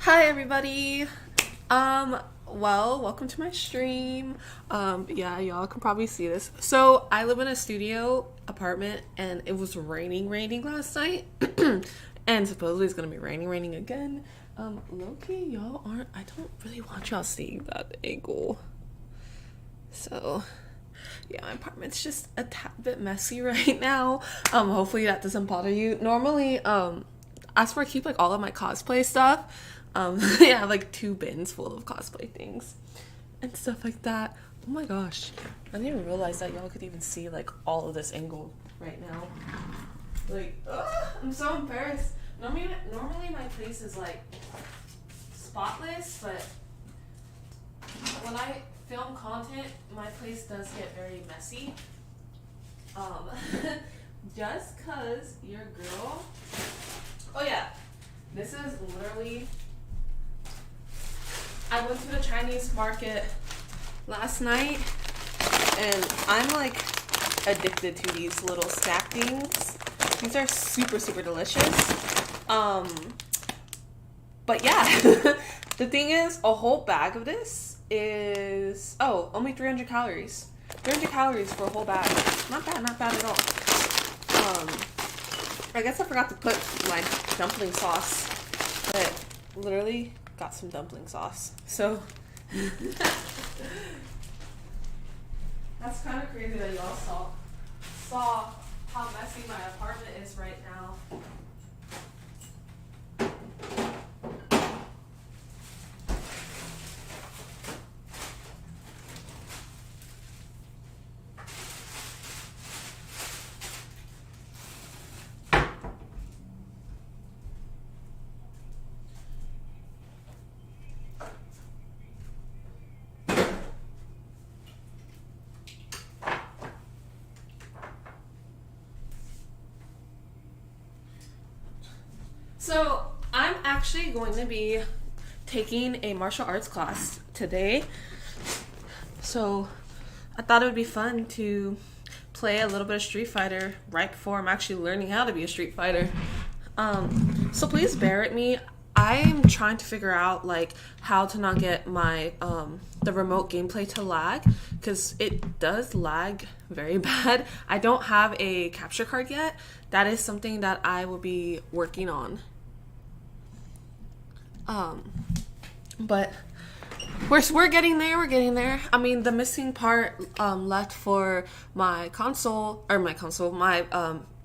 Hi everybody. Well, welcome to my stream. Yeah, y'all can probably see this. So I live in a studio apartment and it was raining last night. And supposedly it's gonna be raining again. Low-key, y'all aren't I don't really want y'all seeing that angle. So yeah, my apartment's just a tad bit messy right now. Hopefully that doesn't bother you. Normally, I swear I keep like all of my cosplay stuff. Yeah, I have like 2 bins full of cosplay things and stuff like that. Oh my gosh, I didn't even realize that y'all could even see like all of this angle right now. Like, ugh, I'm so embarrassed. Normally my place is like spotless, but when I film content, my place does get very messy. Um, just cause your girl. Oh yeah, this is literally. I went to the Chinese market last night, and I'm like addicted to these little snack things. These are super delicious. But yeah, the thing is, a whole bag of this is only 300 calories. 300 calories for a whole bag. Not bad at all. I guess I forgot to put my dumpling sauce, but literally got some dumpling sauce. So that's kind of crazy that y'all saw how messy my apartment is right now. So I'm actually going to be taking a martial arts class today. So I thought it would be fun to play a little bit of Street Fighter right before I'm actually learning how to be a Street Fighter. So please bear with me. I'm trying to figure out like how to not get my the remote gameplay to lag, because it does lag very bad. I don't have a capture card yet. That is something that I will be working on. But we're getting there. We're getting there. I mean, the missing part left for my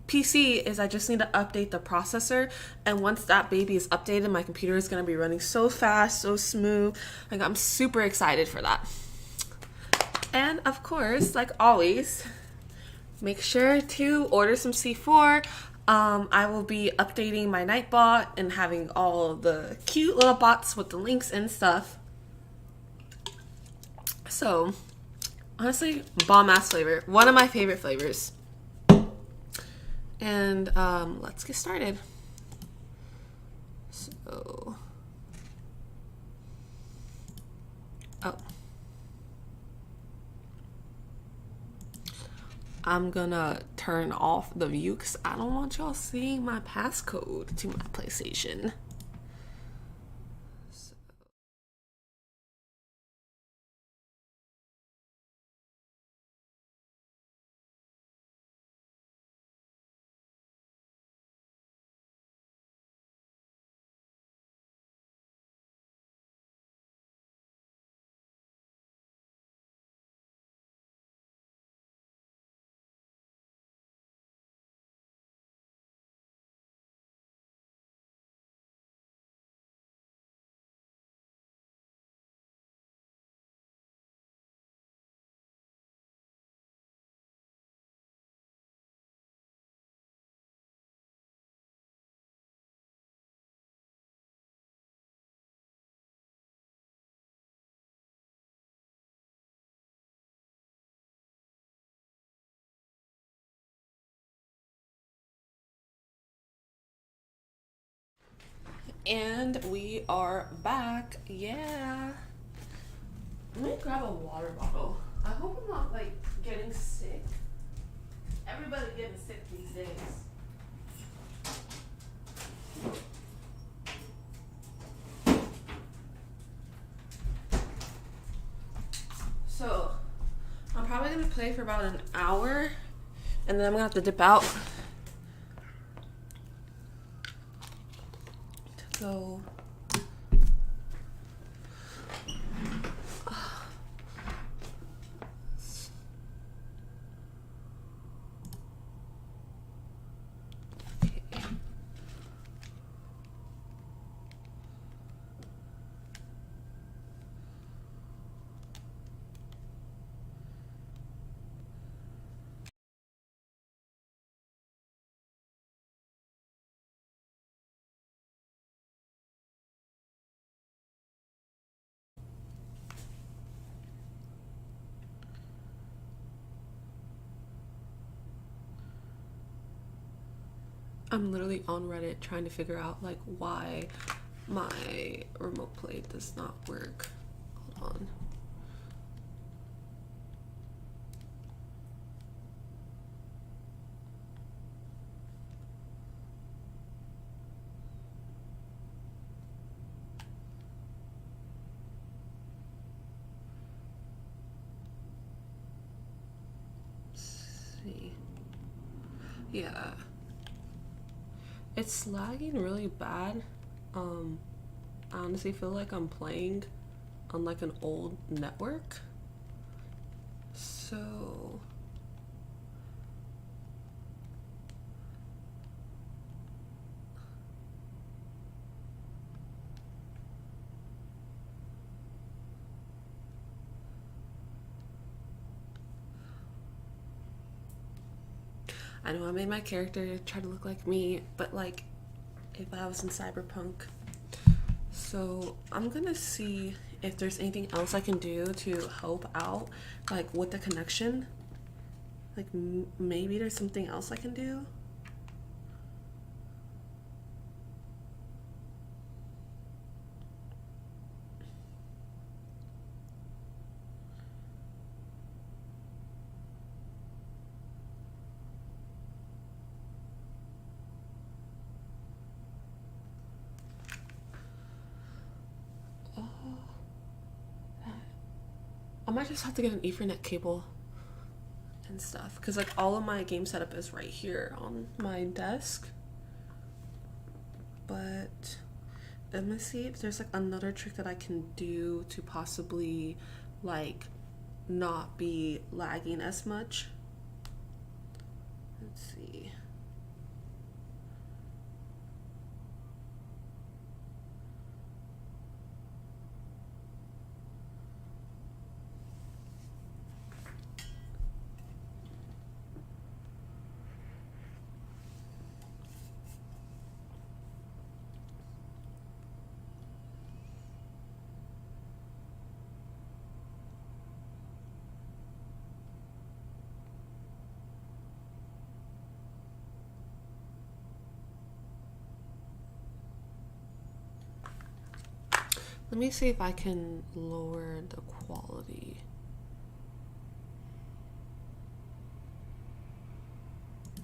PC is I just need to update the processor, and once that baby is updated, my computer is going to be running so fast, so smooth. Like, I'm super excited for that. And of course, like always, make sure to order some C4. I will be updating my Nightbot and having all the cute little bots with the links and stuff. So, honestly, bomb ass flavor. One of my favorite flavors. And let's get started. So, I'm gonna turn off the view because I don't want y'all seeing my passcode to my PlayStation. And we are back. Yeah. Let me grab a water bottle. I hope I'm not like getting sick. Everybody's getting sick these days. play for about an hour, and then I'm gonna have to dip out to go. I'm literally on Reddit trying to figure out like why my remote play does not work. Hold on. Let's see. Yeah. It's lagging really bad. I honestly feel like I'm playing on like an old network. So I know I made my character try to look like me, but like if I was in Cyberpunk. So I'm gonna see if there's anything else I can do to help out, like with the connection. Like maybe there's something else I can do. I might just have to get an Ethernet cable and stuff because like all of my game setup is right here on my desk. But let me see if there's like another trick that I can do to possibly like not be lagging as much. Let's see. Let me see if I can lower the quality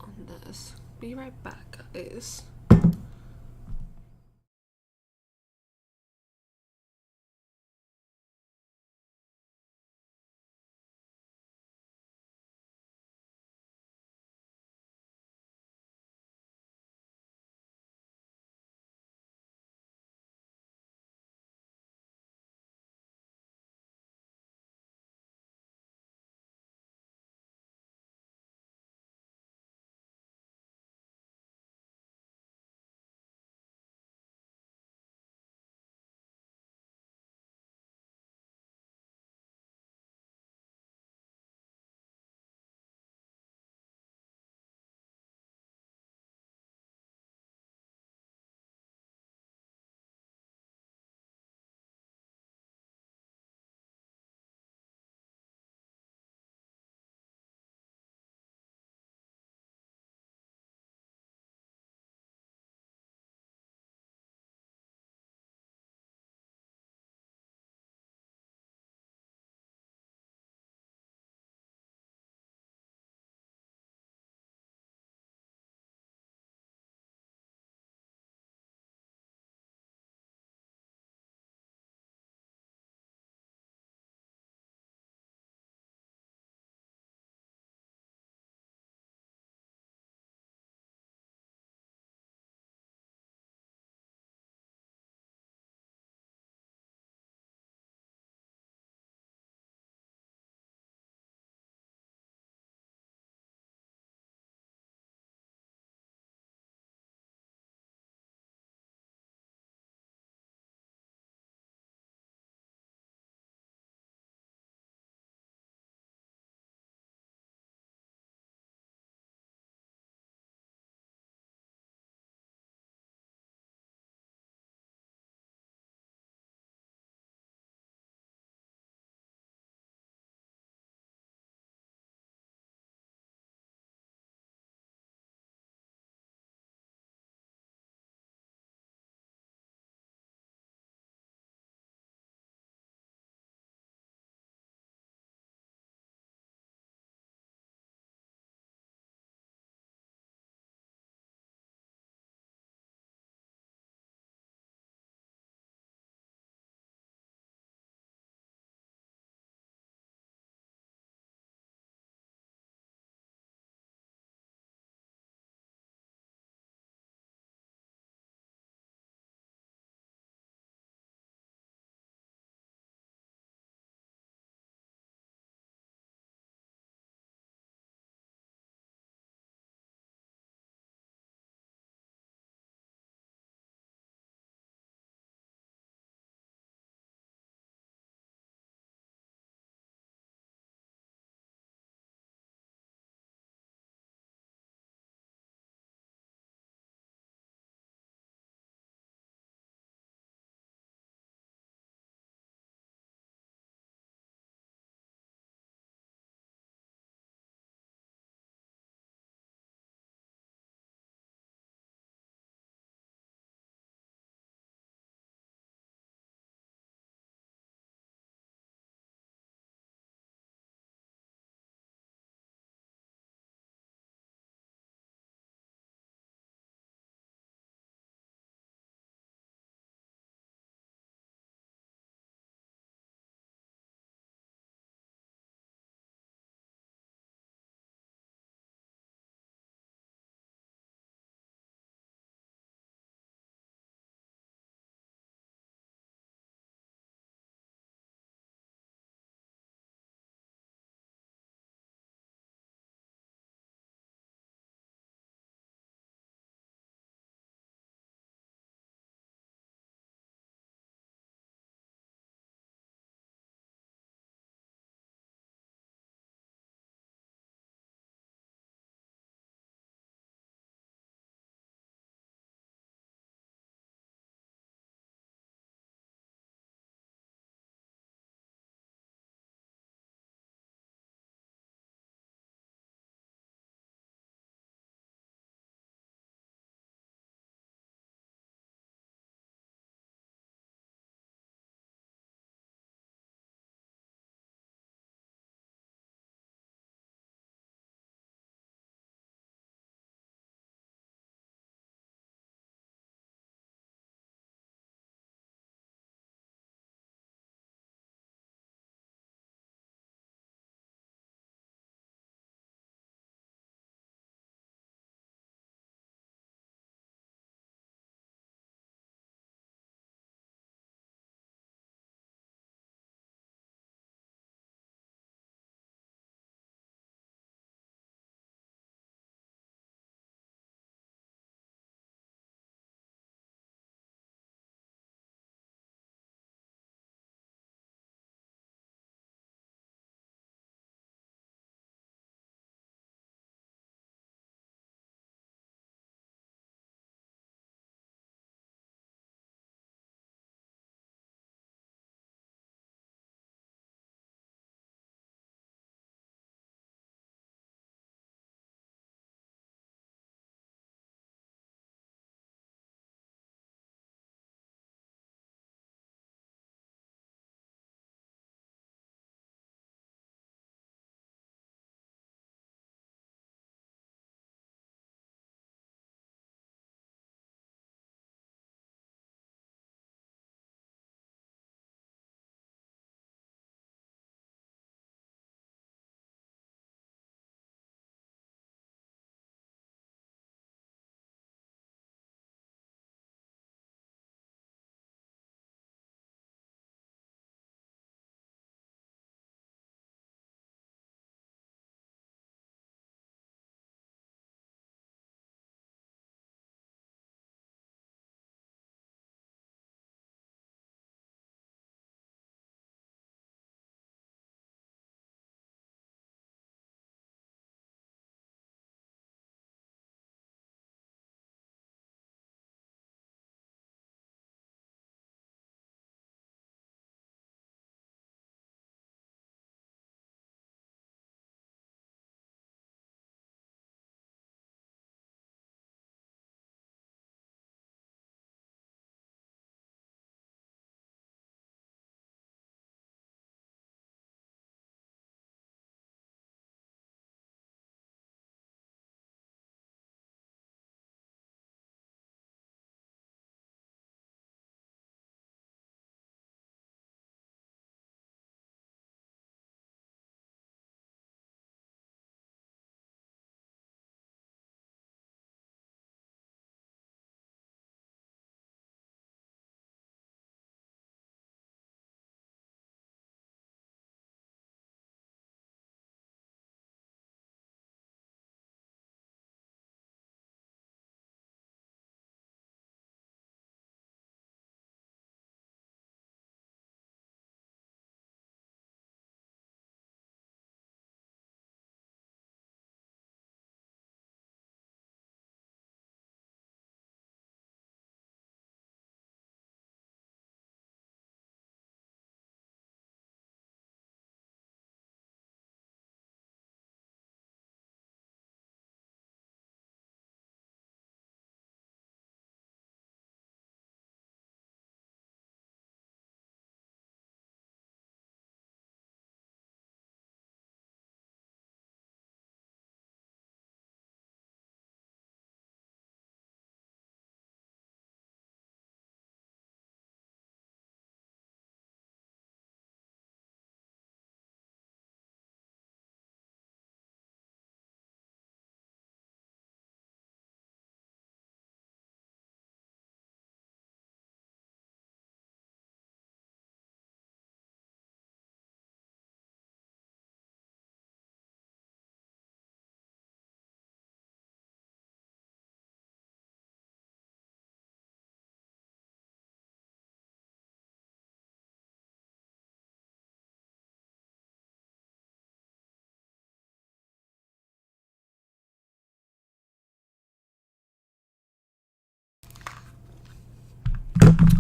on this. Be right back, guys.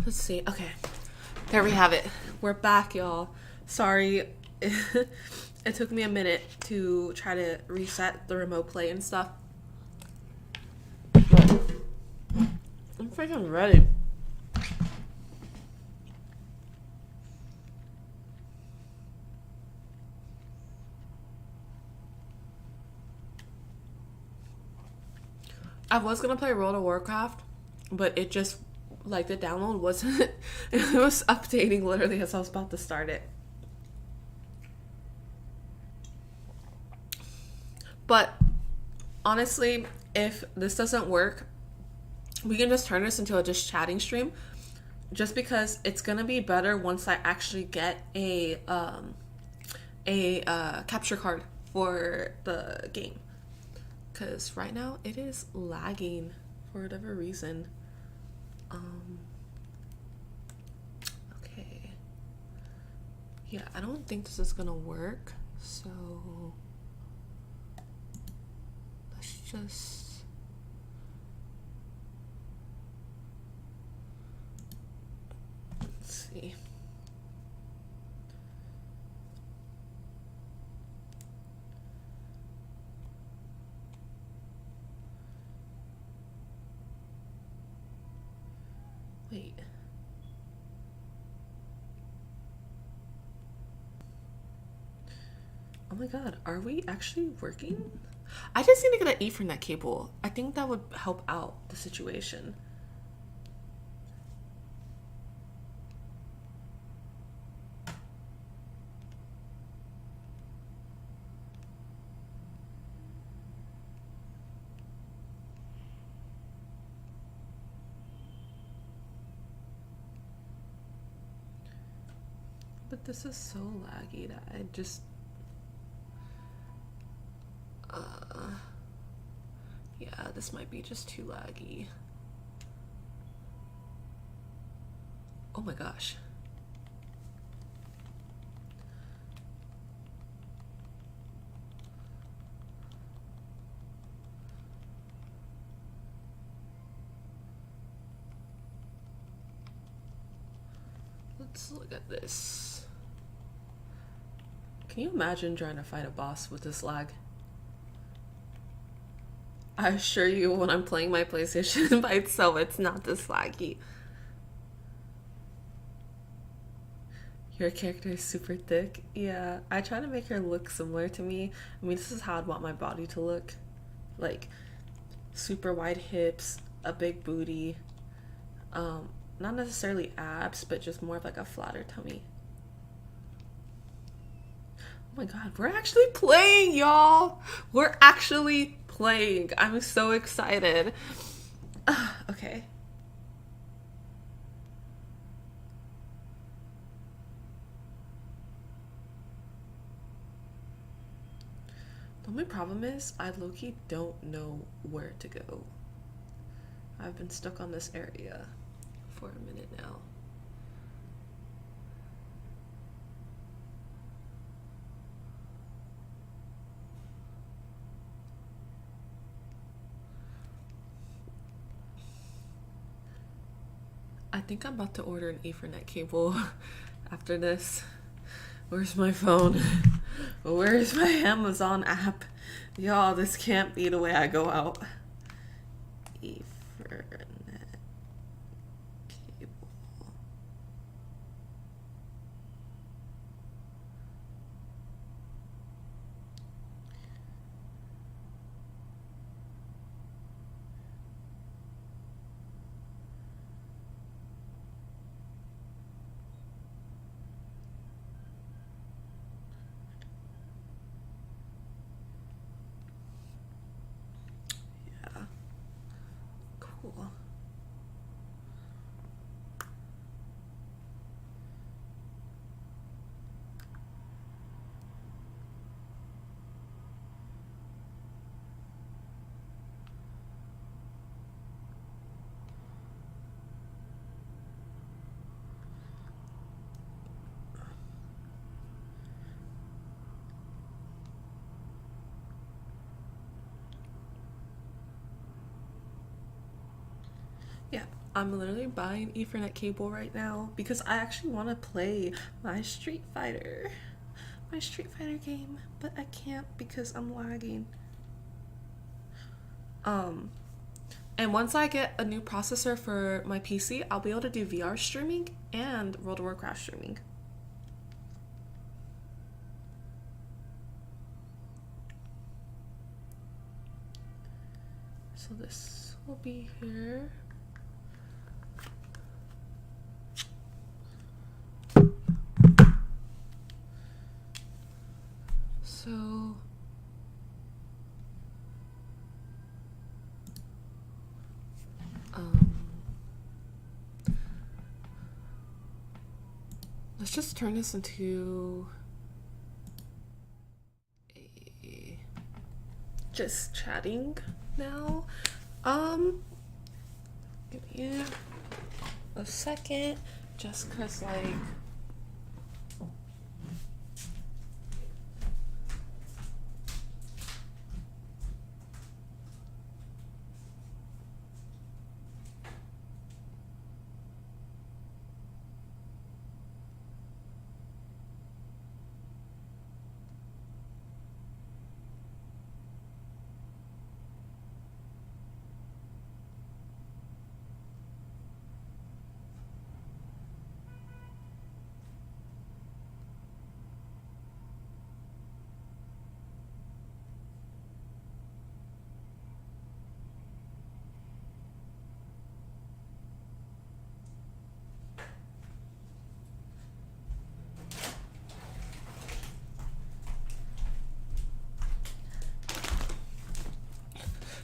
Let's see. Okay. There we have it. We're back, y'all. Sorry. It took me a minute to try to reset the remote play and stuff. But I'm freaking ready. I was gonna play World of Warcraft, but it just, like, the download wasn't, it was updating literally as I was about to start it. But honestly, if this doesn't work, we can just turn this into a just chatting stream, just because it's gonna be better once I actually get a capture card for the game. Because right now it is lagging for whatever reason. Okay. Yeah, I don't think this is gonna work. So let's just. Let's see. Wait. Oh my god, are we actually working? I just need to get an Ethernet cable. I think that would help out the situation. But this is so laggy that I just yeah, this might be just too laggy. Oh my gosh. Let's look at this. Can you imagine trying to fight a boss with this lag? I assure you, when I'm playing my PlayStation by itself, it's not this laggy. Your character is super thick. Yeah, I try to make her look similar to me. I mean, this is how I'd want my body to look. Like, super wide hips, a big booty. Not necessarily abs, but just more of like a flatter tummy. Oh my god, we're actually playing, y'all! We're actually playing. I'm so excited. Okay. The only problem is I low-key don't know where to go. I've been stuck on this area for a minute now. I think I'm about to order an Ethernet cable after this. Where's my phone? Where's my Amazon app? Y'all, this can't be the way I go out. Ethernet cable. Cool. Yeah. I'm literally buying Ethernet cable right now because I actually want to play my Street Fighter. My Street Fighter game, but I can't because I'm lagging. And once I get a new processor for my PC, I'll be able to do VR streaming and World of Warcraft streaming. So this will be here. So let's just turn this into a just chatting now. Give me a second, just cause like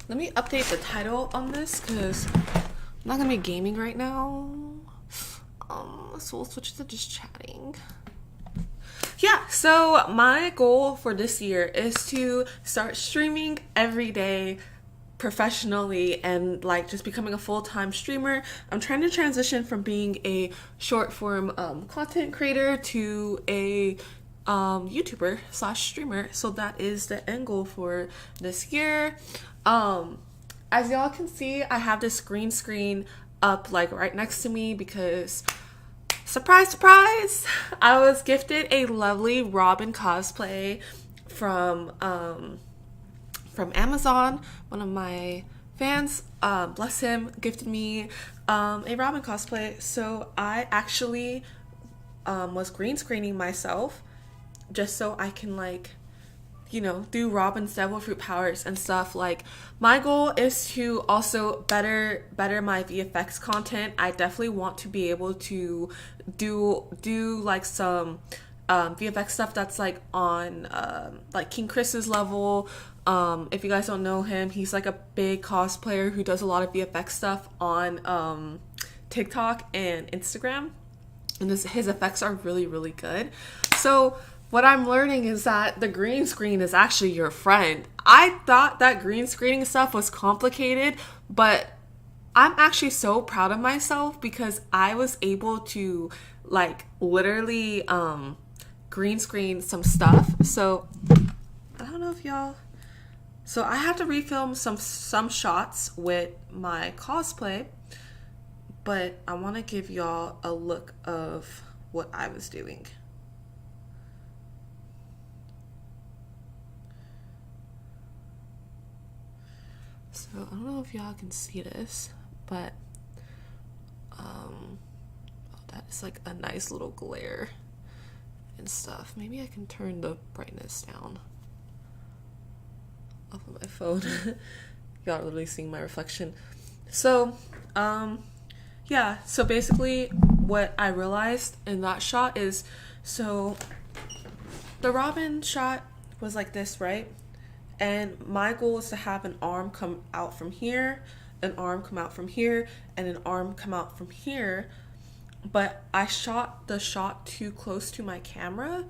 let me update the title on this because I'm not gonna be gaming right now. So we'll switch to just chatting. Yeah, so my goal for this year is to start streaming every day professionally and like just becoming a full-time streamer. I'm trying to transition from being a short form content creator to a YouTuber slash streamer. So that is the end goal for this year. As y'all can see, I have this green screen up like right next to me because surprise, surprise, I was gifted a lovely Robin cosplay from Amazon. One of my fans, bless him, gifted me a Robin cosplay. So I actually was green screening myself just so I can like, you know, do Robin's devil fruit powers and stuff. Like my goal is to also better my VFX content. I definitely want to be able to do like some VFX stuff that's like on like King Chris's level. If you guys don't know him, he's like a big cosplayer who does a lot of VFX stuff on TikTok and Instagram, and his effects are really, really good. So what I'm learning is that the green screen is actually your friend. I thought that green screening stuff was complicated, but I'm actually so proud of myself because I was able to like literally green screen some stuff. So I don't know if y'all, so I had to refilm some shots with my cosplay, but I want to give y'all a look of what I was doing. So I don't know if y'all can see this, but that is like a nice little glare and stuff. Maybe I can turn the brightness down off of my phone. Y'all are literally seeing my reflection. So yeah, so basically what I realized in that shot is, so the Robin shot was like this, right? And my goal is to have an arm come out from here, an arm come out from here, and an arm come out from here. But I shot the shot too close to my camera.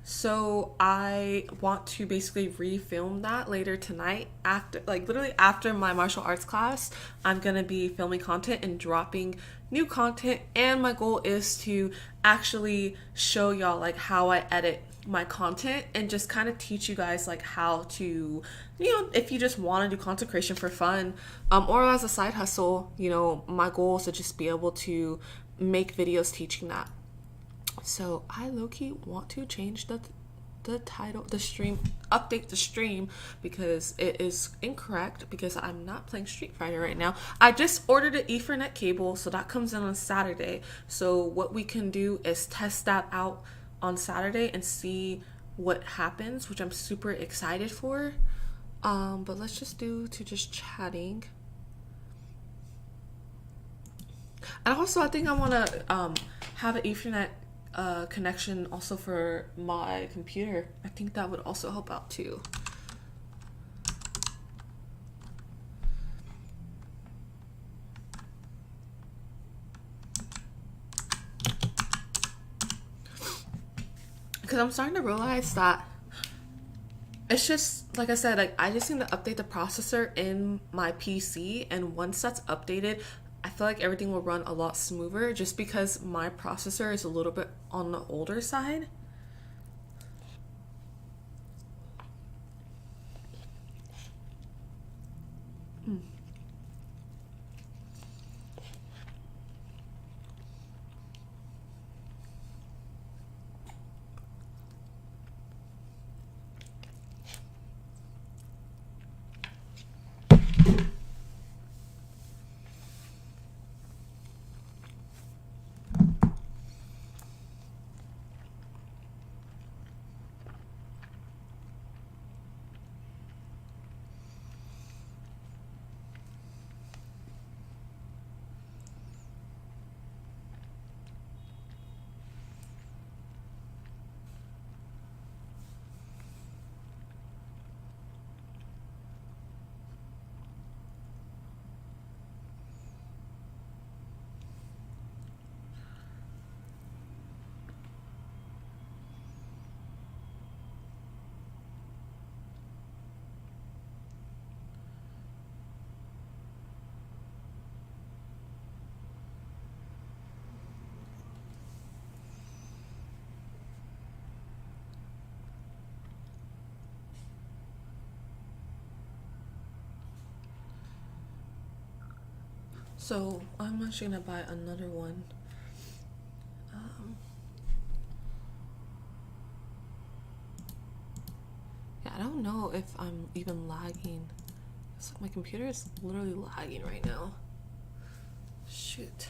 So I want to basically refilm that later tonight after, like literally after my martial arts class. I'm gonna be filming content and dropping new content, and my goal is to actually show y'all like how I edit my content and just kind of teach you guys like how to, if you just want to do content creation for fun, or as a side hustle, my goal is to just be able to make videos teaching that. So I low-key want to change the title, the stream, update the stream, because it is incorrect, because I'm not playing Street Fighter right now. I just ordered an Ethernet cable, so that comes in on Saturday. So what we can do is test that out on Saturday and see what happens, which I'm super excited for. But let's just do to just chatting. And also I think I want to have an Ethernet connection also for my computer. I think that would also help out too. Because I'm starting to realize that it's just, like I said, like I just need to update the processor in my PC, and once that's updated, I feel like everything will run a lot smoother, just because my processor is a little bit on the older side. So I'm actually gonna buy another one. Yeah, I don't know if I'm even lagging. It's like my computer is literally lagging right now. Shoot.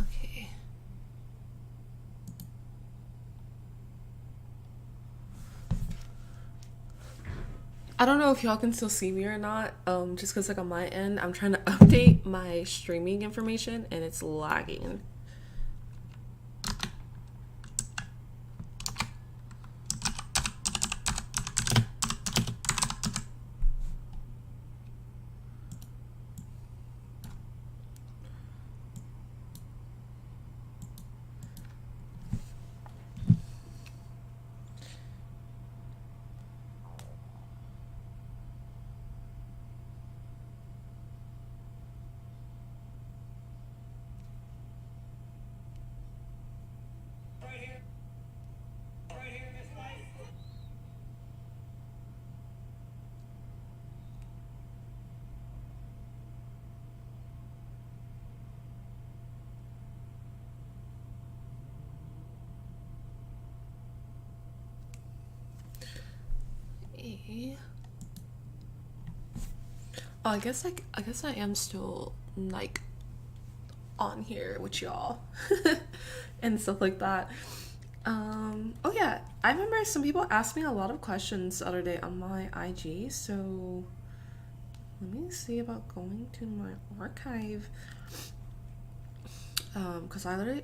Okay. I don't know if y'all can still see me or not. Just because like on my end, I'm trying to update my streaming information and it's lagging. see. Oh, I guess I am still like on here with y'all and stuff like that. Oh yeah, I remember some people asked me a lot of questions the other day on my IG, so let me see about going to my archive. Because I literally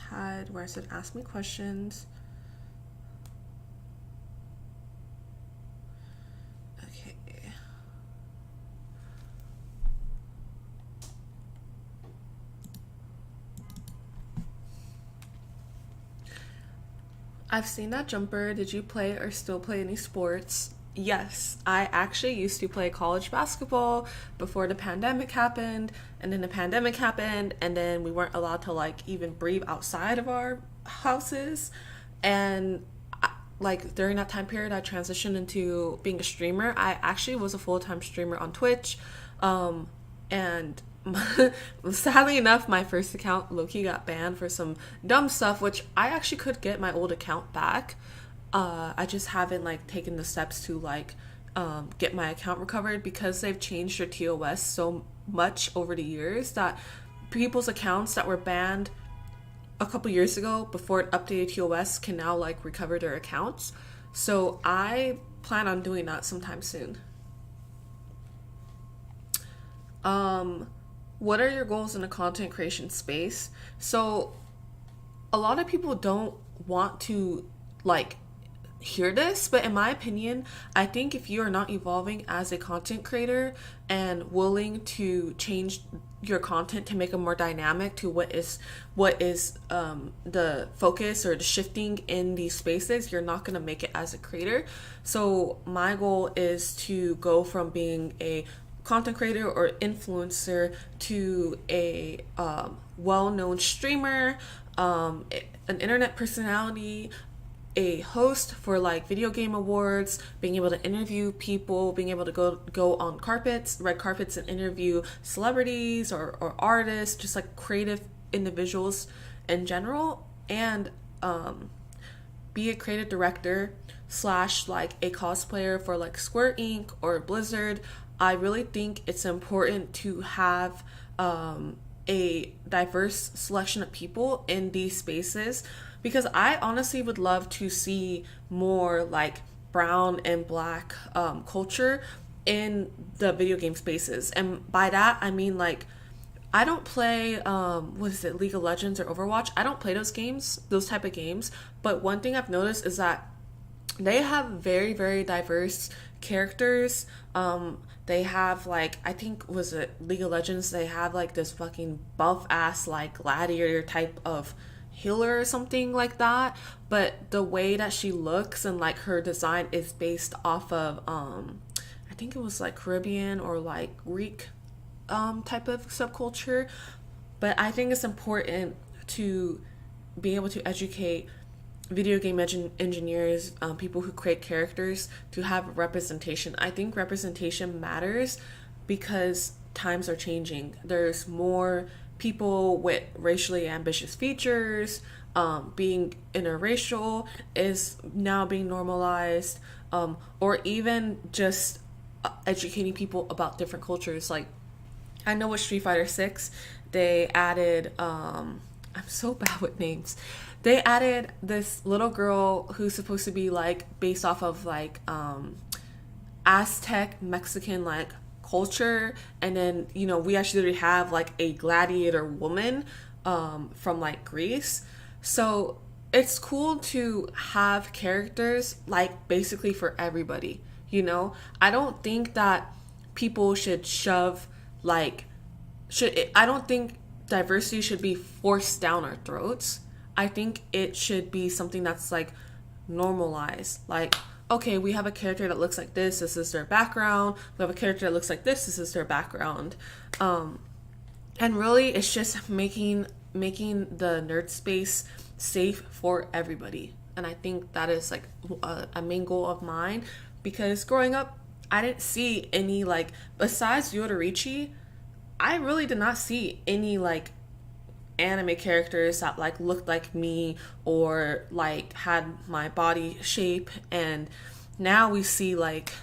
had where I said ask me questions. Okay. I've seen that jumper. Did you play or still play any sports? Yes, I actually used to play college basketball before the pandemic happened, and then the pandemic happened, and then we weren't allowed to like even breathe outside of our houses. And like during that time period, I transitioned into being a streamer. I actually was a full time streamer on Twitch, and sadly enough, my first account Loki got banned for some dumb stuff, which I actually could get my old account back. I just haven't like taken the steps to like get my account recovered because they've changed their TOS so much over the years that people's accounts that were banned a couple years ago before it updated TOS can now like recover their accounts. So I plan on doing that sometime soon. What are your goals in the content creation space? So a lot of people don't want to like hear this, but in my opinion, I think if you are not evolving as a content creator and willing to change your content to make it more dynamic to what is the focus or the shifting in these spaces, you're not going to make it as a creator. So my goal is to go from being a content creator or influencer to a well-known streamer, an internet personality, a host for like video game awards, being able to interview people, being able to go on carpets, red carpets, and interview celebrities or artists, just like creative individuals in general, and be a creative director slash like a cosplayer for like Square Inc. or Blizzard. I really think it's important to have a diverse selection of people in these spaces, because I honestly would love to see more like brown and black culture in the video game spaces. And by that, I mean like I don't play what is it, League of Legends or Overwatch. I don't play those games, those type of games. But one thing I've noticed is that they have very, very diverse characters. They have like, I think was it League of Legends, they have like this fucking buff ass like gladiator type of healer or something like that. But the way that she looks and like her design is based off of I think it was like Caribbean or like Greek type of subculture. But I think it's important to be able to educate video game engineers, people who create characters, to have representation. I think representation matters because times are changing. There's more people with racially ambitious features. Being interracial is now being normalized, or even just educating people about different cultures. Like I know with Street Fighter 6, they added I'm so bad with names. They added this little girl who's supposed to be like based off of like Aztec Mexican like culture, and then we actually have like a gladiator woman from like Greece. So it's cool to have characters like basically for everybody. I don't think that people should shove like I don't think diversity should be forced down our throats. I think it should be something that's like normalized. Like, okay, we have a character that looks like this is their background. We have a character that looks like this is their background. And really it's just making the nerd space safe for everybody. And I think that is like a main goal of mine, because growing up I didn't see any like, besides Yoruichi, I really did not see any like anime characters that like looked like me or like had my body shape and now we see like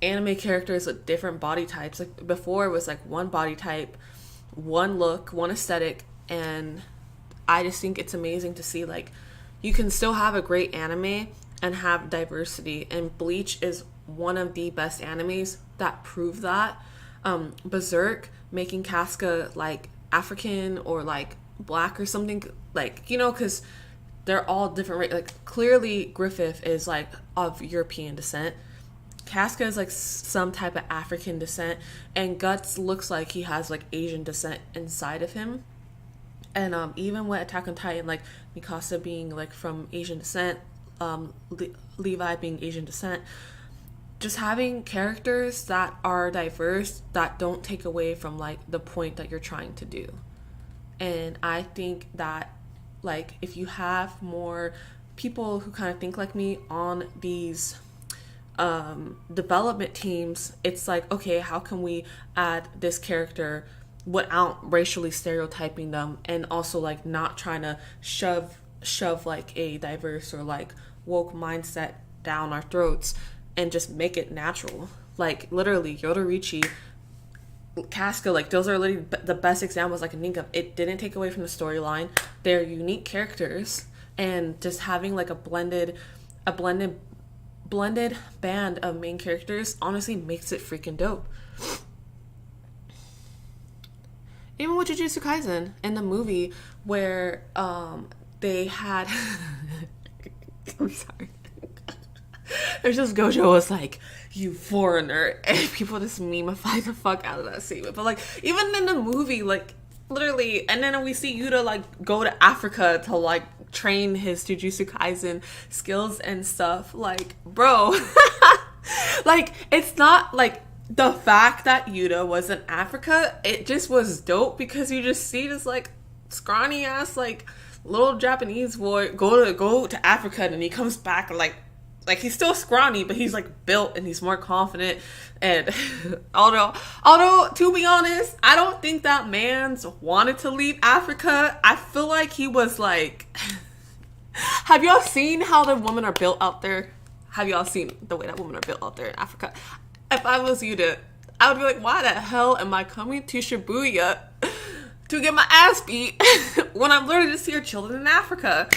anime characters with different body types. Like before it was like one body type, one look, one aesthetic, and I just think it's amazing to see like you can still have a great anime and have diversity, and Bleach is one of the best animes that prove that. Berserk making Casca like African or like black or something, like, you know, because they're all different. Like clearly Griffith is like of European descent, Casca is like some type of African descent, and Guts looks like he has like Asian descent inside of him. And even with Attack on Titan, like Mikasa being like from Asian descent, Levi being Asian descent, just having characters that are diverse that don't take away from like the point that you're trying to do. And I think that like if you have more people who kind of think like me on these development teams, it's like, okay, how can we add this character without racially stereotyping them, and also like not trying to shove like a diverse or like woke mindset down our throats, and just make it natural. Like literally Yoruichi, Casca, like those are literally the best examples I can think of. It didn't take away from the storyline. They're unique characters, and just having like a blended band of main characters honestly makes it freaking dope. Even with Jujutsu Kaisen in the movie where they had I'm sorry. It's just Gojo was like, you foreigner, and people just memify the fuck out of that statement. But like even in the movie, like literally, and then we see Yuta like go to Africa to like train his Jujutsu Kaisen skills and stuff. Like, bro, like it's not like the fact that Yuta was in Africa, it just was dope because you just see this like scrawny ass like little Japanese boy go to Africa, and he comes back like he's still scrawny, but he's like built and he's more confident. And although to be honest, I don't think that man's wanted to leave Africa. I feel like he was like have y'all seen how the women are built out there? Have y'all seen the way that women are built out there in Africa? If I was you, I would be like, why the hell am I coming to Shibuya to get my ass beat when I'm literally just here chilling in Africa?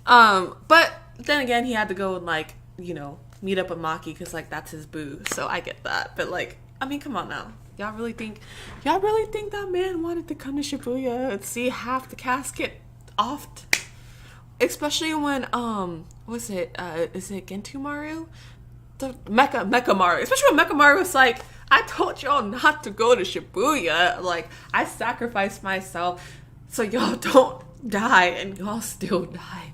But then again, he had to go and like, you know, meet up with Maki because like that's his boo. So I get that. But like, I mean, come on now. Y'all really think that man wanted to come to Shibuya and see half the casket off? Especially when is it Gentumaru? The Mekamaru. Especially when Mekamaru was like, I told y'all not to go to Shibuya. Like, I sacrificed myself so y'all don't die, and y'all still die.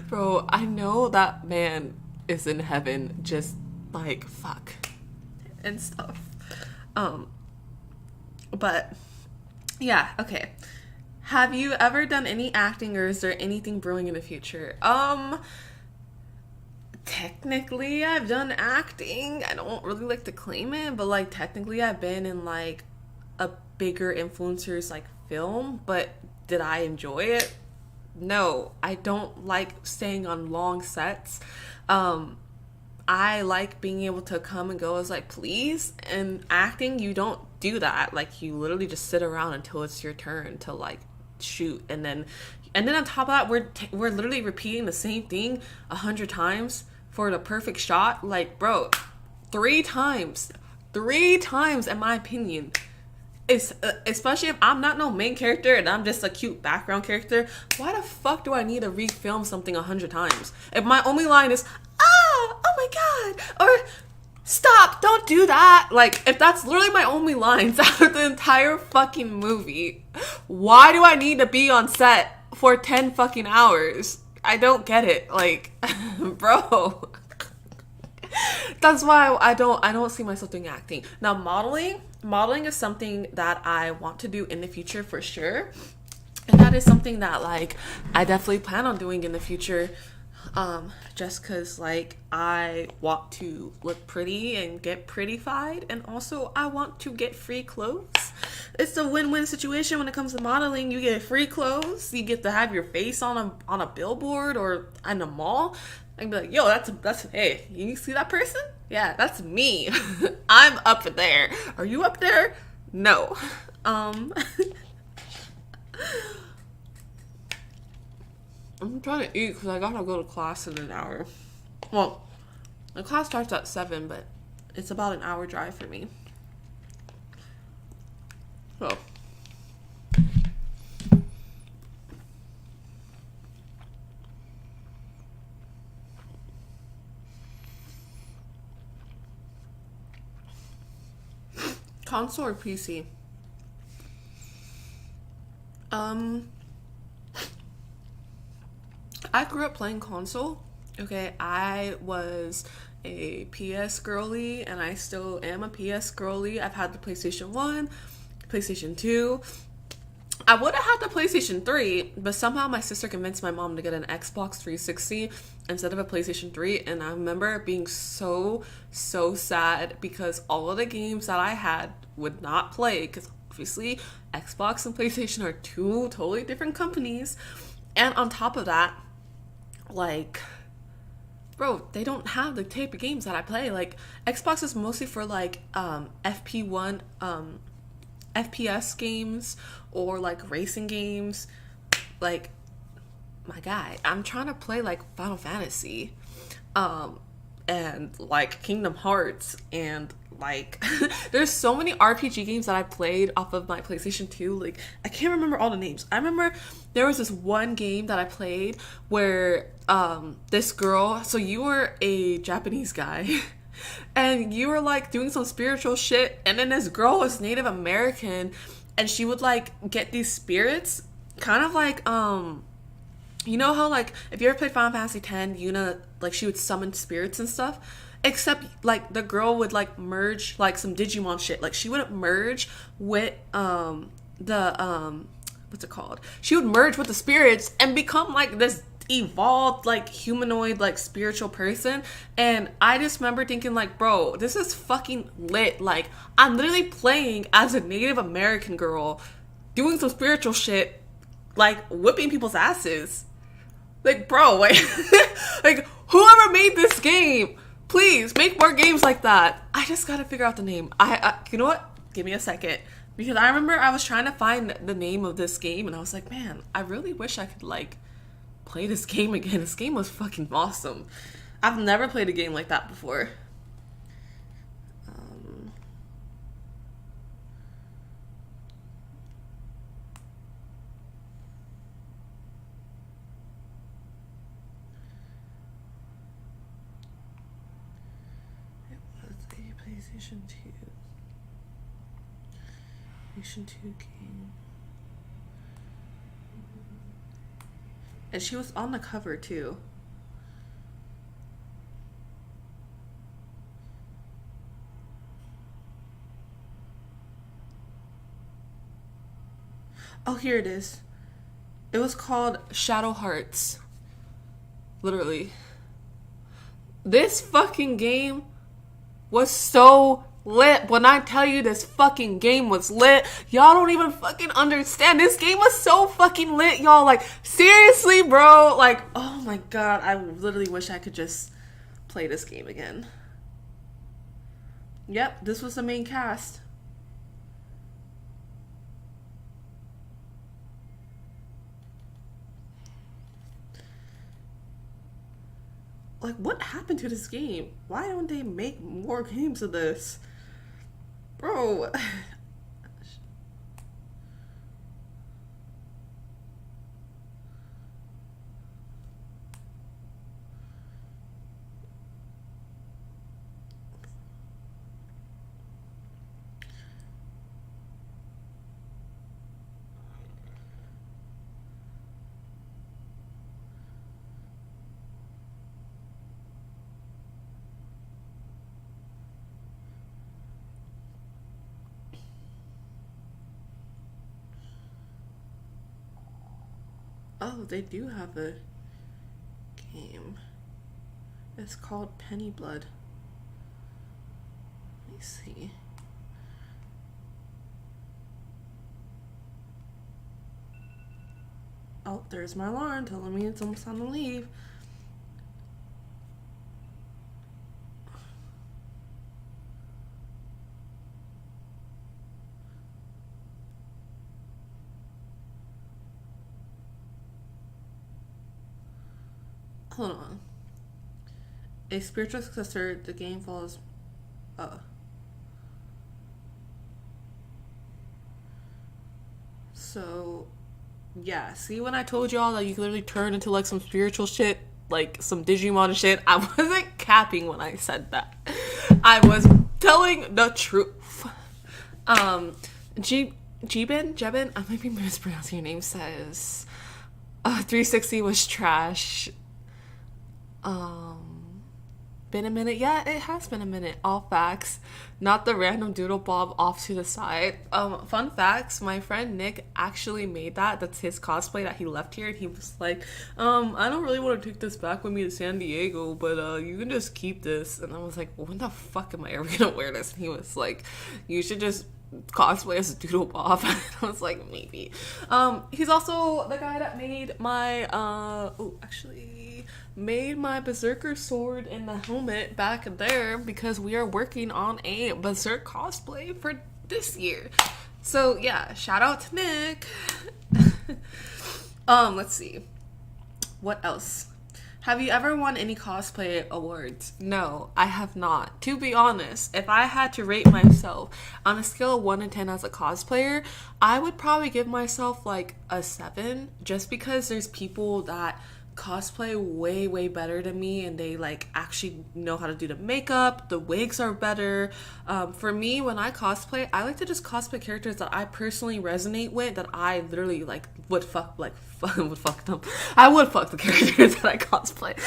Bro, I know that man is in heaven just like fuck and stuff. But yeah, okay. Have you ever done any acting, or is there anything brewing in the future? Technically I've done acting. I don't really like to claim it, but like technically I've been in like a bigger influencers like film, but did I enjoy it? No, I don't like staying on long sets. I like being able to come and go as like please, and acting, you don't do that. Like you literally just sit around until it's your turn to like shoot, and then on top of that we're literally repeating the same thing 100 times for the perfect shot. Like, bro, 3 times in my opinion is especially if I'm not no main character and I'm just a cute background character. Why the fuck do I need to refilm something 100 times if my only line is oh my god, or stop, don't do that? Like, if that's literally my only lines out of the entire fucking movie, why do I need to be on set for 10 fucking hours? I don't get it. Like, bro. That's why I don't see myself doing acting. Now, modeling is something that I want to do in the future for sure. And that is something that like I definitely plan on doing in the future. Just cause like I want to look pretty and get prettified, and also I want to get free clothes. it's a win-win situation when it comes to modeling. You get free clothes, you get to have your face on a billboard or in a mall, and be like, yo, that's hey, you see that person? Yeah, that's me. I'm up there. Are you up there? No. Um, I'm trying to eat because I gotta go to class in an hour. Well, the class starts at 7, but it's about an hour drive for me. So. Console or PC? Um, I grew up playing console. Okay, I was a PS girly, and I still am a PS girly. I've had the PlayStation 1, PlayStation 2. I would have had the PlayStation 3, but somehow my sister convinced my mom to get an Xbox 360 instead of a PlayStation 3. And I remember being so sad because all of the games that I had would not play because obviously Xbox and PlayStation are two totally different companies. And on top of that, like, bro, they don't have the type of games that I play. Like, Xbox is mostly for like FP1 FPS games or like racing games. Like, my guy, I'm trying to play like Final Fantasy and like Kingdom Hearts, and like there's so many RPG games that I played off of my PlayStation 2. Like, I can't remember all the names. I remember there was this one game that I played where this girl, so you were a Japanese guy and you were like doing some spiritual shit, and then this girl was Native American, and she would like get these spirits, kind of like you know how like if you ever played Final Fantasy X, Yuna, like she would summon spirits and stuff, except like the girl would like merge like some Digimon shit. Like, she wouldn't merge with the what's it called? She would merge with the spirits and become like this evolved like humanoid like spiritual person. And I just remember thinking like, bro, this is fucking lit. Like, I'm literally playing as a Native American girl doing some spiritual shit, like whipping people's asses. Like, bro, like like whoever made this game, please make more games like that. I just gotta figure out the name. I you know what, give me a second, because I remember I was trying to find the name of this game and I was like, man, I really wish I could like play this game again. This game was fucking awesome. I've never played a game like that before. It was a PlayStation 2. PlayStation 2 game. And she was on the cover too. Oh, here it is. It was called Shadow Hearts. Literally. This fucking game was so lit. When I tell you this fucking game was lit, y'all don't even fucking understand. This game was so fucking lit, y'all. Like, seriously, bro. Like, oh my god. I literally wish I could just play this game again. Yep, this was the main cast. Like, what happened to this game? Why don't they make more games of this? Bro. Oh, they do have a game. It's called Penny Blood. Let me see. Oh, there's my alarm telling me it's almost time to leave. Hold on. A spiritual successor, the game follows. Uh, so, yeah. See, when I told y'all that you could literally turn into like some spiritual shit, like some Digimon shit, I wasn't capping when I said that. I was telling the truth. Um, Jebin, I might be mispronouncing your name, says 360 was trash. Been a minute. Yeah, it has been a minute. All facts, not the random doodle bob off to the side. Fun facts, my friend Nick actually made that. That's his cosplay that he left here, and he was like, I don't really want to take this back with me to San Diego, but you can just keep this. And I was like, well, when the fuck am I ever gonna wear this? And he was like, you should just cosplay as a doodle bob. And I was like, maybe. He's also the guy that made my made my berserker sword and the helmet back there, because we are working on a berserk cosplay for this year. So yeah, shout out to Nick. Let's see, what else. Have you ever won any cosplay awards? No, I have not. To be honest, if I had to rate myself on a scale of 1 to 10 as a cosplayer, I would probably give myself like a 7, just because there's people that cosplay way better than me, and they like actually know how to do the makeup. The wigs are better. For me, when I cosplay, I like to just cosplay characters that I personally resonate with, that I literally like would fuck, like would fuck them. I would fuck the characters that I cosplay,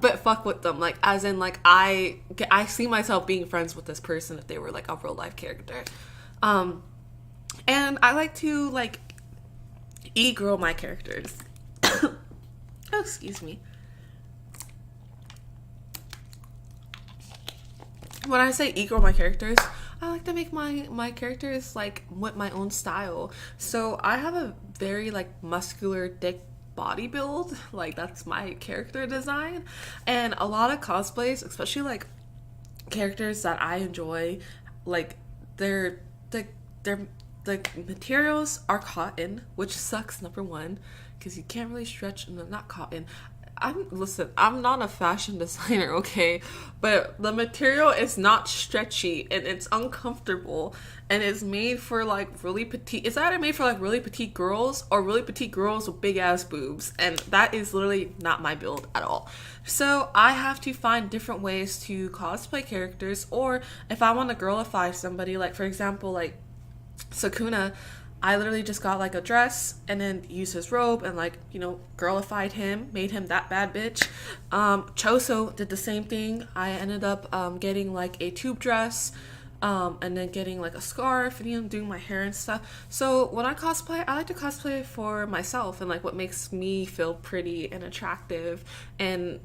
but fuck with them, like as in like I see myself being friends with this person if they were like a real life character. And I like to like e-girl my characters. Oh, excuse me. When I say e-girl my characters, I like to make my characters like with my own style. So I have a very like muscular, thick body build. Like that's my character design. And a lot of cosplays, especially like characters that I enjoy, like they're the materials are cotton, which sucks, number one, because you can't really stretch. No, not cotton. I'm not a fashion designer, okay, but the material is not stretchy and it's uncomfortable, and it's made for like really petite. It's either made for like really petite girls or really petite girls with big ass boobs, and that is literally not my build at all. So I have to find different ways to cosplay characters, or if I want to girlify somebody, like for example, like Sakuna, I literally just got like a dress and then used his robe and like, you know, girlified him, made him that bad bitch. Choso did the same thing. I ended up getting like a tube dress, and then getting like a scarf and, you know, doing my hair and stuff. So when I cosplay, I like to cosplay for myself and like what makes me feel pretty and attractive. And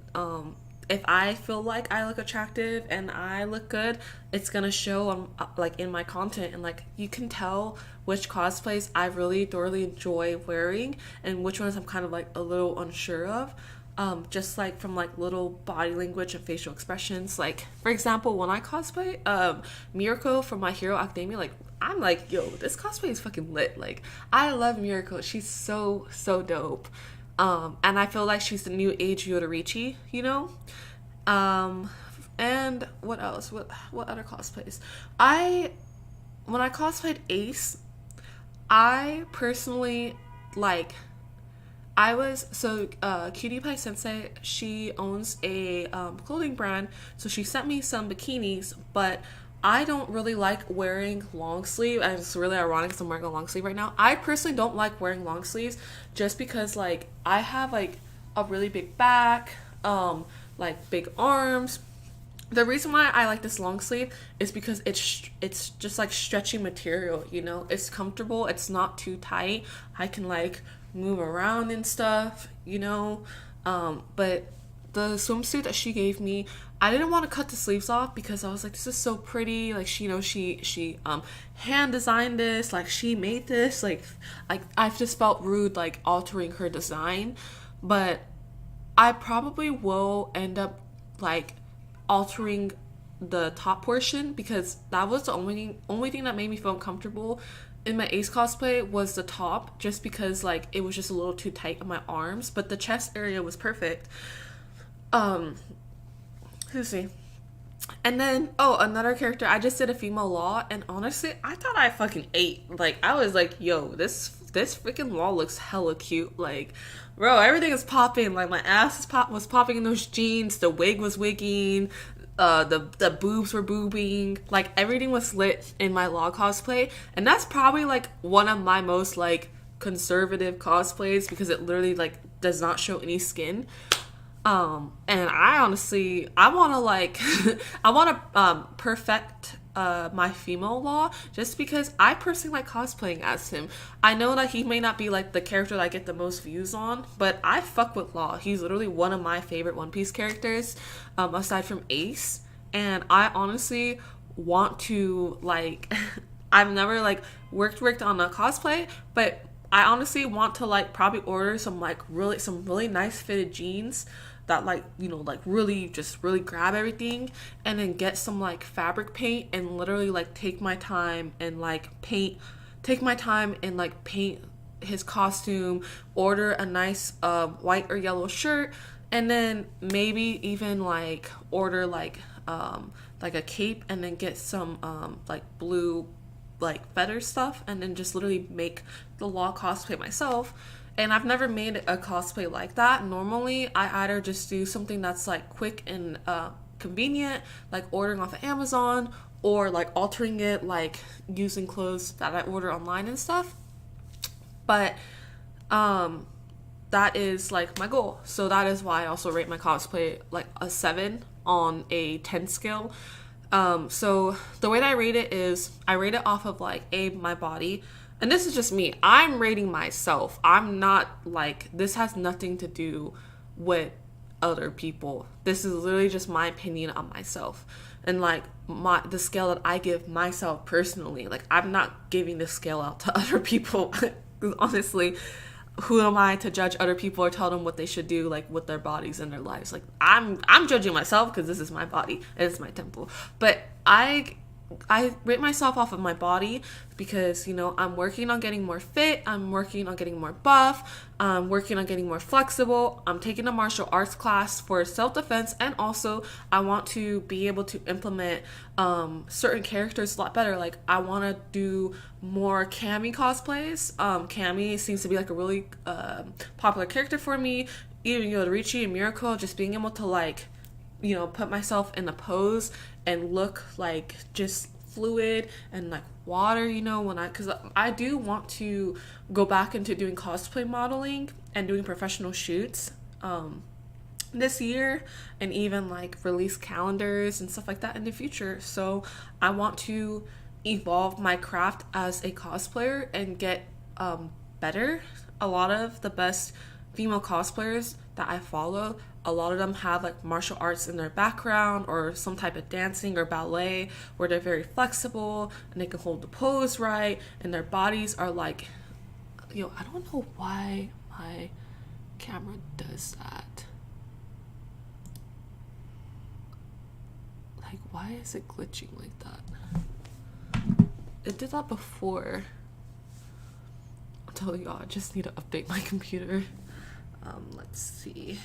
if I feel like I look attractive and I look good, it's gonna show on like in my content, and like you can tell which cosplays I really thoroughly enjoy wearing and which ones I'm kind of like a little unsure of. Just like from like little body language and facial expressions. Like for example, when I cosplay Mirko from My Hero Academia, like I'm like, yo, this cosplay is fucking lit. Like I love Mirko. She's so dope. And I feel like she's the new age Yodorichi, you know? And what else? What other cosplays? When I cosplayed Ace, I personally like, Cutie Pie Sensei, she owns a clothing brand, so she sent me some bikinis, but I don't really like wearing long sleeve, and it's really ironic because I'm wearing a long sleeve right now. I personally don't like wearing long sleeves just because like I have like a really big back, like big arms. The reason why I like this long sleeve is because it's just like stretchy material, you know? It's comfortable, it's not too tight. I can like move around and stuff, you know? But the swimsuit that she gave me, I didn't want to cut the sleeves off because I was like, this is so pretty. Like, she, you know, she hand designed this. Like, she made this. Like I've just felt rude like altering her design, but I probably will end up like altering the top portion because that was the only thing that made me feel uncomfortable in my Ace cosplay was the top, just because like it was just a little too tight on my arms, but the chest area was perfect. um let's see. And then, oh, another character, I just did a female law, and honestly, I thought I fucking ate. Like, I was like, yo, this freaking law looks hella cute. Like, bro, everything is popping. Like, my ass was popping in those jeans. The wig was wigging. The boobs were boobing. Like, everything was lit in my law cosplay, and that's probably like one of my most like conservative cosplays because it literally like does not show any skin. And I honestly, I want to like, I want to perfect my female law just because I personally like cosplaying as him. I know that he may not be like the character that I get the most views on, but I fuck with Law. He's literally one of my favorite One Piece characters, aside from Ace. And I honestly want to like, I've never like worked on a cosplay, but I honestly want to like probably order some really nice fitted jeans that like, you know, like really grab everything, and then get some like fabric paint and literally like take my time and like paint his costume, order a nice white or yellow shirt, and then maybe even like order like a cape, and then get some like blue like feather stuff, and then just literally make the Law cosplay myself. And I've never made a cosplay like that. Normally I either just do something that's like quick and convenient, like ordering off of Amazon, or like altering it, like using clothes that I order online and stuff. But that is like my goal. So that is why I also rate my cosplay like a 7 on a 10 scale. So the way that I rate it is I rate it off of like my body. And this is just me. I'm rating myself. I'm not like, this has nothing to do with other people. This is literally just my opinion on myself. And like the scale that I give myself personally. Like, I'm not giving this scale out to other people. Honestly, who am I to judge other people or tell them what they should do like with their bodies and their lives? Like, I'm judging myself because this is my body and it's my temple. But I rate myself off of my body because, you know, I'm working on getting more fit, I'm working on getting more buff, I'm working on getting more flexible, I'm taking a martial arts class for self-defense, and also I want to be able to implement certain characters a lot better. Like, I want to do more Cammy cosplays. Cammy seems to be like a really popular character for me. Even Yodorichi and Miracle, just being able to like, you know, put myself in a pose and look like just fluid and like water, you know, because I do want to go back into doing cosplay modeling and doing professional shoots this year, and even like release calendars and stuff like that in the future. So I want to evolve my craft as a cosplayer and get better. A lot of the best female cosplayers that I follow, a lot of them have like martial arts in their background or some type of dancing or ballet where they're very flexible and they can hold the pose right, and their bodies are like, I don't know why my camera does that. Like, why is it glitching like that? It did that before. I'm telling y'all, I just need to update my computer. Let's see.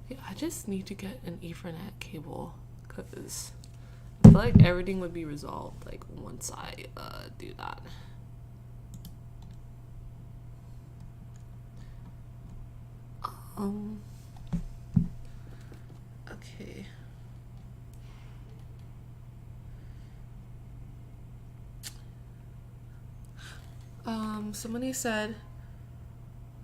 Yeah, I just need to get an Ethernet cable because I feel like everything would be resolved like once I do that. Okay. Somebody said,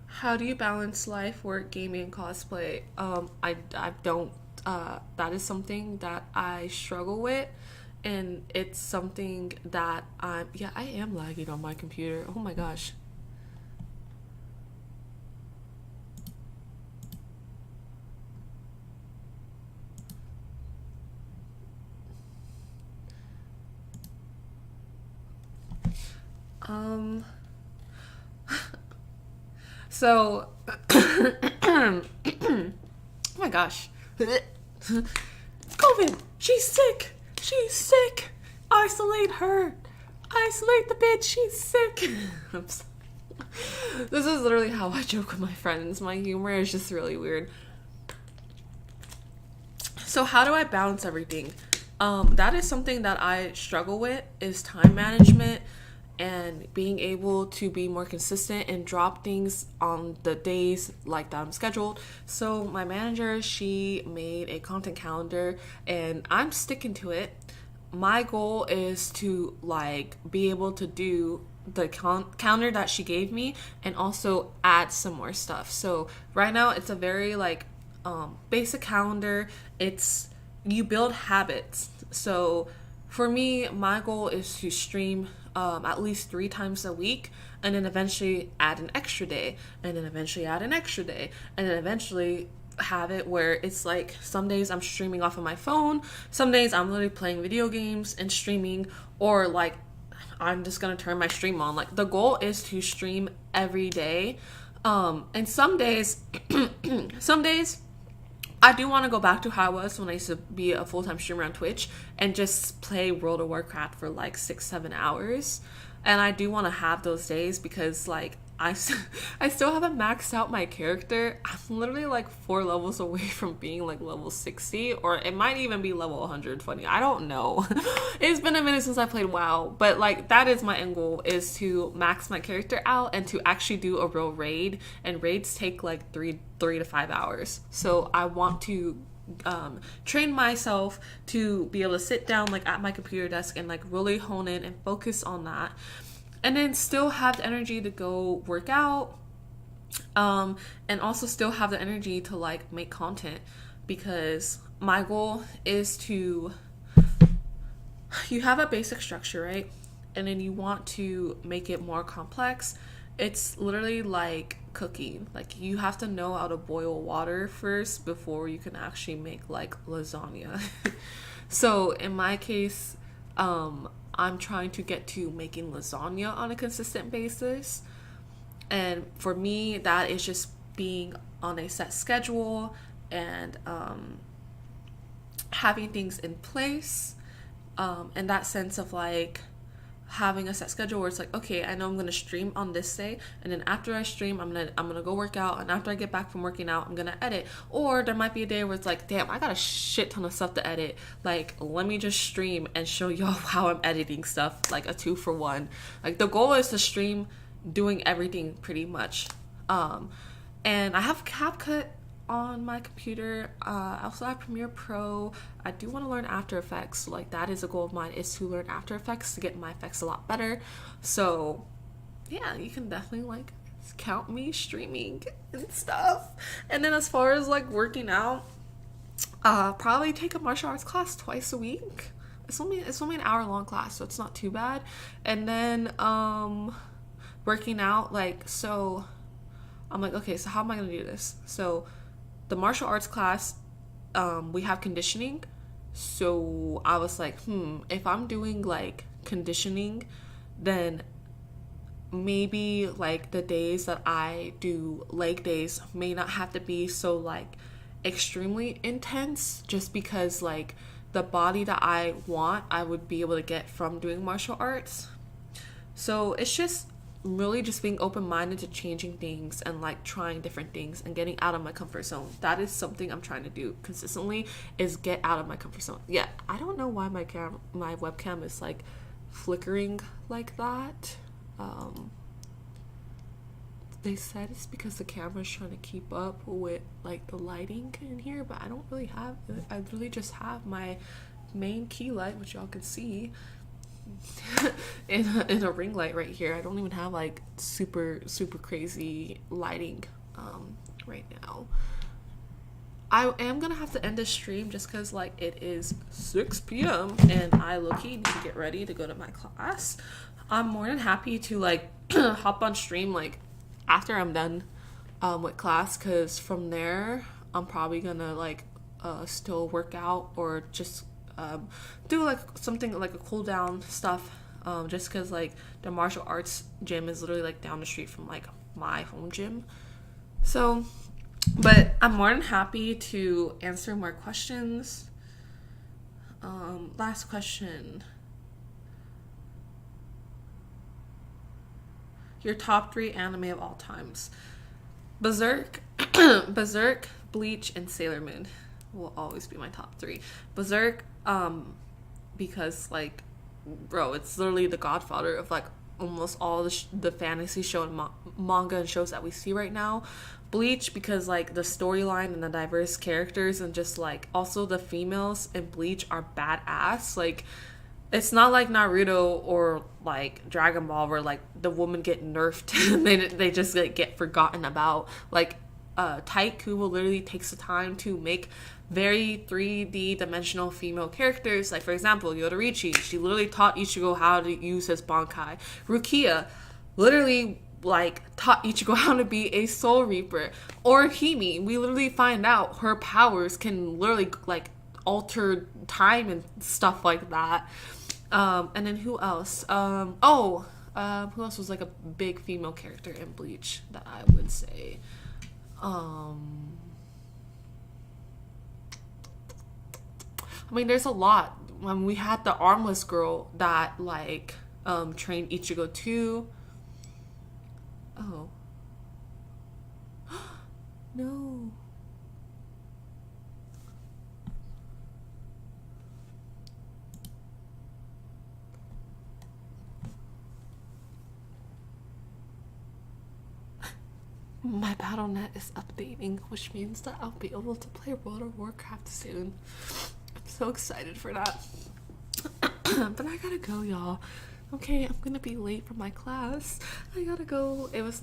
how do you balance life, work, gaming, and cosplay? I don't. That is something that I struggle with, and it's something that yeah, I am lagging on my computer. Oh my gosh. Um, so, oh my gosh. COVID! She's sick! She's sick! Isolate her! Isolate the bitch! She's sick! This is literally how I joke with my friends. My humor is just really weird. So how do I balance everything? That is something that I struggle with, is time management and being able to be more consistent and drop things on the days like that I'm scheduled. So my manager, she made a content calendar and I'm sticking to it. My goal is to like be able to do the calendar that she gave me and also add some more stuff. So right now it's a very like basic calendar. It's, you build habits. So for me, my goal is to stream at least 3 times a week, and then eventually add an extra day, and then eventually add an extra day, and then eventually have it where it's like some days I'm streaming off of my phone, some days I'm literally playing video games and streaming, or like I'm just gonna turn my stream on. Like the goal is to stream every day. And some days some days I do want to go back to how I was when I used to be a full-time streamer on Twitch and just play World of Warcraft for like 6-7 hours. And I do want to have those days because like I still haven't maxed out my character. I'm literally like 4 levels away from being like level 60, or it might even be level 120. I don't know. It's been a minute since I played WoW, but like that is my end goal, is to max my character out and to actually do a real raid. And raids take like 3 to 5 hours. So I want to train myself to be able to sit down like at my computer desk and like really hone in and focus on that, and then still have the energy to go work out, and also still have the energy to like make content, because my goal is to, you have a basic structure, right? And then you want to make it more complex. It's literally like cooking. Like you have to know how to boil water first before you can actually make like lasagna. So in my case, I'm trying to get to making lasagna on a consistent basis. And for me, that is just being on a set schedule and having things in place. And that sense of like having a set schedule where it's like, okay, I know I'm gonna stream on this day, and then after I stream, I'm gonna go work out, and after I get back from working out, I'm gonna edit. Or there might be a day where it's like, damn, I got a shit ton of stuff to edit. Like, let me just stream and show y'all how I'm editing stuff, like a 2-for-1. Like the goal is to stream doing everything pretty much. And I have CapCut on my computer. I also have Premiere Pro. I do want to learn After Effects. Like that is a goal of mine, is to learn After Effects to get my effects a lot better. So yeah, you can definitely like count me streaming and stuff. And then as far as like working out, probably take a martial arts class twice a week. It's only an hour-long class, so it's not too bad. And then working out, like, so I'm like, okay, so how am I gonna do this? So the martial arts class, we have conditioning. So I was like, if I'm doing like conditioning, then maybe like the days that I do leg days may not have to be so like extremely intense, just because like the body that I want, I would be able to get from doing martial arts. So it's just really just being open-minded to changing things and like trying different things and getting out of my comfort zone. That is something I'm trying to do consistently, is get out of my comfort zone. Yeah, I don't know why my webcam is like flickering like that. They said it's because the camera's trying to keep up with like the lighting in here, but I don't really have it. I really just have my main key light, which y'all can see, in a ring light right here. I don't even have like super crazy lighting right now. I am gonna have to end this stream just because like it is 6 p.m. and I low-key need to get ready to go to my class. I'm more than happy to like hop on stream like after I'm done with class, because from there I'm probably gonna like still work out or just do like something like a cool down stuff, just because like the martial arts gym is literally like down the street from like my home gym. So but I'm more than happy to answer more questions. Last question. Your top 3 anime of all times. Berserk, Berserk, Bleach, and Sailor Moon will always be my top 3. Berserk, because like, bro, it's literally the godfather of like almost all the fantasy show and manga and shows that we see right now. Bleach, because like the storyline and the diverse characters and just like also the females in Bleach are badass. Like, it's not like Naruto or like Dragon Ball where like the women get nerfed and they just like, get forgotten about. Like Taiku will literally takes the time to make very 3D dimensional female characters. Like for example, Yodorichi, she literally taught Ichigo how to use his Bankai. Rukia literally like taught Ichigo how to be a Soul Reaper. Or Himi, we literally find out her powers can literally like alter time and stuff like that. And then who else? Who else was like a big female character in Bleach that I would say? I mean, there's a lot. When we had the armless girl that like trained Ichigo too. Oh. No. My BattleNet is updating, which means that I'll be able to play World of Warcraft soon. I'm so excited for that. But I gotta go, y'all. Okay, I'm gonna be late for my class. I gotta go. It was nice